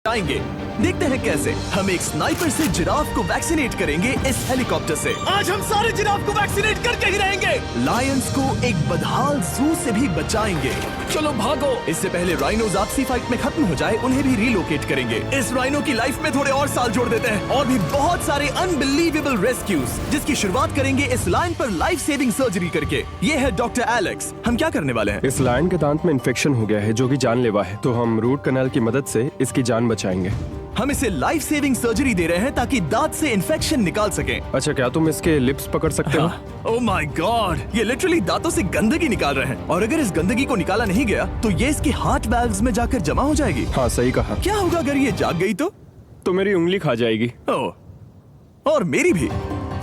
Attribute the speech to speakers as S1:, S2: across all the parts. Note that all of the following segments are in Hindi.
S1: आएंगे। देखते हैं कैसे हम एक स्नाइपर से जिराफ को वैक्सीनेट करेंगे इस हेलीकॉप्टर से। आज हम सारे जिराफ को वैक्सीनेट करके ही रहेंगे। लायंस को एक बदहाल जू से भी बचाएंगे। चलो भागो। इससे पहले राइनोज आपसी फाइट में खत्म हो जाए, उन्हें भी रिलोकेट करेंगे। इस राइनो की लाइफ में थोड़े और साल जोड़ देते हैं और भी बहुत सारे अनबिलीवेबल रेस्क्यूज, जिसकी शुरुआत करेंगे इस लायन पर लाइफ सेविंग सर्जरी करके। ये है डॉक्टर एलेक्स। हम क्या करने वाले हैं?
S2: इस लायन के दांत में इन्फेक्शन हो गया है जो कि जानलेवा है, तो हम रूट कैनाल की मदद से इसकी जान बचाएंगे।
S1: हम इसे लाइफ सेविंग सर्जरी दे रहे हैं ताकि दांत से इन्फेक्शन निकाल सकें।
S2: अच्छा, क्या तुम इसके लिप्स पकड़ सकते हो?
S1: ओह माय गॉड, ये लिटरली दांतों से गंदगी निकाल रहे हैं और अगर इस गंदगी को निकाला नहीं गया तो ये इसके हार्ट वाल्व्स में जाकर जमा हो जाएगी।
S2: हाँ, सही कहा।
S1: क्या होगा अगर ये जाग गई तो
S2: मेरी उंगली खा जाएगी।
S1: ओह, और मेरी भी।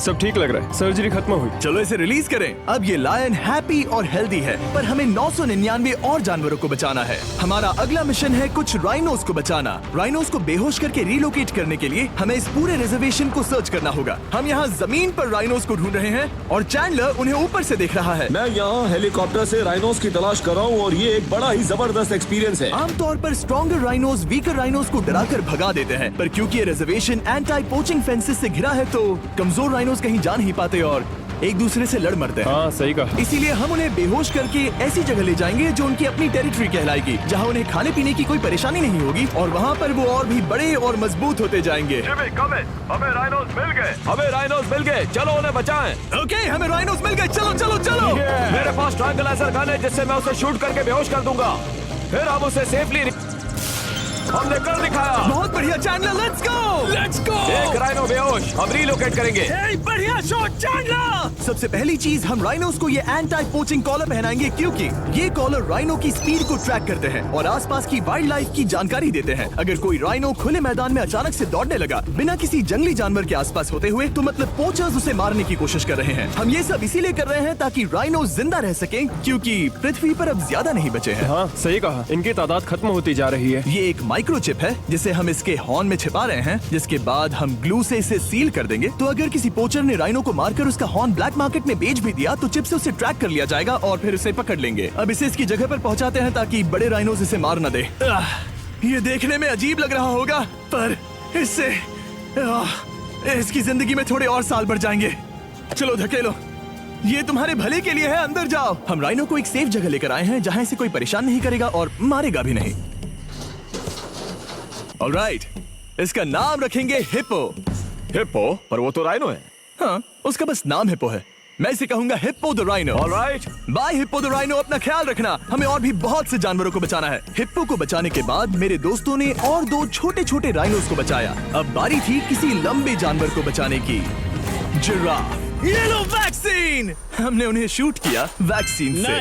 S2: सब ठीक लग रहा है, सर्जरी खत्म हुई।
S1: चलो इसे रिलीज करें। अब ये लायन हैप्पी और हेल्दी है, पर हमें 999 और जानवरों को बचाना है। हमारा अगला मिशन है कुछ राइनोस को बचाना। राइनोस को बेहोश करके रिलोकेट करने के लिए हमें इस पूरे रिजर्वेशन को सर्च करना होगा। हम यहाँ जमीन पर राइनोस को ढूंढ रहे हैं और चैंडलर उन्हें ऊपर से देख रहा है।
S3: मैं यहाँ हेलीकॉप्टर से राइनोस की तलाश कर रहा हूँ और ये एक बड़ा ही जबरदस्त एक्सपीरियंस है।
S1: आमतौर पर स्ट्रॉन्गर राइनोस वीकर राइनोस को डराकर भगा देते हैं, पर क्योंकि ये रिजर्वेशन एंटी पोचिंग फेंसेस से घिरा है तो कमजोर राइनोस कहीं जा नहीं पाते और एक दूसरे से लड़ मरते हैं।
S2: हाँ, सही कहा।
S1: इसीलिए हम उन्हें बेहोश करके ऐसी जगह ले जाएंगे जो उनकी अपनी टेरिटरी कहलाएगी, जहाँ उन्हें खाने पीने की कोई परेशानी नहीं होगी और वहाँ पर वो और भी बड़े और मजबूत होते जाएंगे।
S3: हमें राइनोस मिल गए। चलो उन्हें बचाएं।
S1: ओके, हमें राइनोस मिल गए। चलो चलो चलो।
S3: मेरे पास ट्रायंगलाइजर गन है जिससे मैं उसे शूट करके बेहोश कर दूंगा, फिर हम उसे सेफली हमने कर दिखाया।
S1: बहुत बढ़िया चैंडलर, लेट्स गो।
S3: एक राइनो बेहोश, हम रिलोकेट करेंगे।
S1: बढ़िया शॉट चैंडलर। सबसे पहली चीज, हम राइनोस को ये एंटी पोचिंग कॉलर पहनाएंगे क्योंकि ये कॉलर राइनो की स्पीड को ट्रैक करते हैं और आसपास की वाइल्ड लाइफ की जानकारी देते हैं। अगर कोई राइनो खुले मैदान में अचानक से दौड़ने लगा बिना किसी जंगली जानवर के आसपास होते हुए, तो मतलब पोचर्स उसे मारने की कोशिश कर रहे हैं। हम ये सब इसीलिए कर रहे हैं ताकि राइनो जिंदा रह सके, क्योंकि पृथ्वी पर अब ज्यादा नहीं बचे हैं।
S2: हाँ, सही कहा। इनकी तादाद खत्म होती जा रही है।
S1: ये एक माइक्रोचिप है जिसे हम इसके हॉर्न में छिपा रहे हैं, जिसके बाद हम ग्लू से इसे सील कर देंगे। तो अगर किसी पोचर ने राइनो को मारकर उसका हॉर्न ब्लैक मार्केट में बेच भी दिया तो चिप से उसे ट्रैक कर लिया जाएगा और फिर उसे पकड़ लेंगे। अब इसे इसकी जगह पर पहुंचाते हैं ताकि बड़े राइनोस इसे मार न दे। ये देखने में अजीब लग रहा होगा, पर इससे इसकी जिंदगी में थोड़े और साल बढ़ जाएंगे। चलो धकेलो, ये तुम्हारे भले के लिए है, अंदर जाओ। हम राइनो को एक सेफ जगह लेकर आए हैं जहाँ इसे कोई परेशान नहीं करेगा और मारेगा भी नहीं। ऑलराइट, इसका नाम रखेंगे हिप्पो।
S3: हिप्पो? पर वो तो राइनो है।
S1: हाँ, उसका बस नाम हिप्पो है। मैं इसे कहूंगा hippo the rhino.
S3: Alright.
S1: Bye hippo the rhino, अपना ख्याल रखना। हमें और भी बहुत से जानवरों को बचाना है। हिप्पो को बचाने के बाद मेरे दोस्तों ने और 2 छोटे छोटे राइनोस को बचाया। अब बारी थी किसी लंबे जानवर को बचाने की। जिराफ। ये लो वैक्सीन। हमने उन्हें शूट किया वैक्सीन से।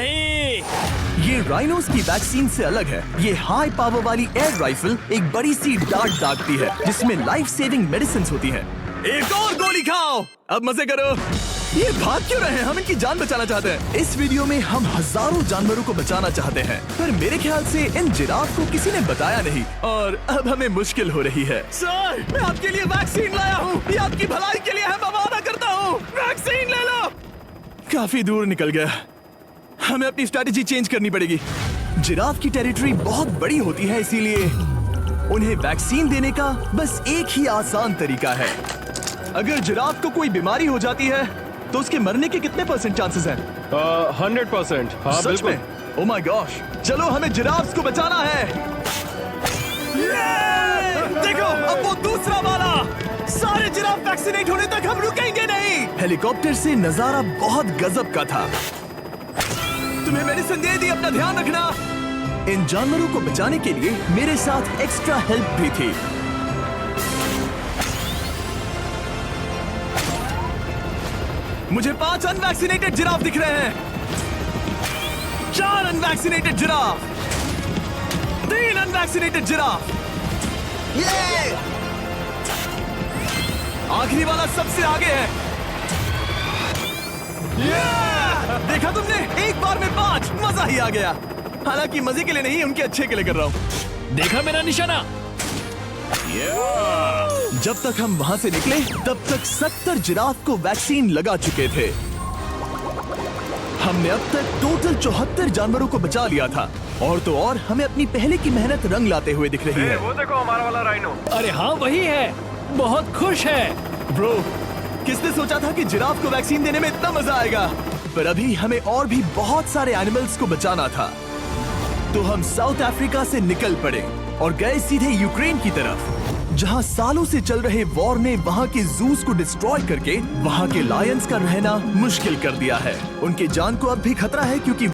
S1: ये राइनोस की वैक्सीन से अलग है। ये हाई पावर वाली एयर राइफल एक बड़ी सी डार्ट दागती है जिसमें लाइफ सेविंग मेडिसिन होती है। एक और गोली खाओ, अब मजे करो। ये भाग क्यों रहे हैं? हम इनकी जान बचाना चाहते हैं। इस वीडियो में हम हजारों जानवरों को बचाना चाहते हैं, पर मेरे ख्याल से इन जिराफ को किसी ने बताया नहीं और अब हमें मुश्किल हो रही है। सर, मैं आपके लिए वैक्सीन लाया हूँ। ये आपकी भलाई के लिए है, मैं वादा करता हूँ। वैक्सीन ले लो। काफी दूर निकल गया, हमें अपनी स्ट्रैटेजी चेंज करनी पड़ेगी। जिराफ की टेरिटरी बहुत बड़ी होती है, इसीलिए उन्हें वैक्सीन देने का बस एक ही आसान तरीका है। अगर जिराफ को कोई बीमारी हो जाती है तो उसके मरने के कितने % चांसेस हैं?
S2: 100%। हाँ,
S1: सच
S2: बिल्कुल।
S1: में? ओह माय गॉश, चलो हमें जिराफ्स को बचाना है। देखो, अब वो दूसरा वाला। सारे जिराफ वैक्सीनेट होने तक हम रुकेंगे नहीं। हेलीकॉप्टर से नजारा बहुत गजब का था। तुम्हें मेडिसिन दे दी, अपना ध्यान रखना। इन जानवरों को बचाने के लिए मेरे साथ एक्स्ट्रा हेल्प भी थी। मुझे 5 अनवैक्सीनेटेड जिराफ दिख रहे हैं। 4 अनवैक्सीनेटेड जिराफ, 3 अनवैक्सीनेटेड जिराफ। ये आखिरी वाला सबसे आगे है। देखा तुमने, एक बार में 5। मजा ही आ गया। हालांकि मजे के लिए नहीं, उनके अच्छे के लिए कर रहा हूँ।
S4: देखा मेरा निशाना?
S1: जब तक हम वहां से निकले तब तक 70 जिराफ को वैक्सीन लगा चुके थे। हमने अब तक टोटल 74 जानवरों को बचा लिया था, और तो और हमें अपनी पहले की मेहनत रंग लाते हुए दिख रही है।
S3: वो देखो हमारा वाला राइनो।
S4: अरे हाँ वही है, बहुत खुश है।
S1: ब्रो, किसने सोचा था कि जिराफ को वैक्सीन देने में इतना मजा आएगा? पर अभी हमें और भी बहुत सारे एनिमल्स को बचाना था, तो हम साउथ अफ्रीका से निकल पड़े और गए सीधे यूक्रेन की तरफ, जहां सालों से चल रहे वॉर ने वहां के जूस को डिस्ट्रॉय करके वहां के लायंस का रहना मुश्किल कर दिया है। उनकी जान को अब भी खतरा है क्योंकि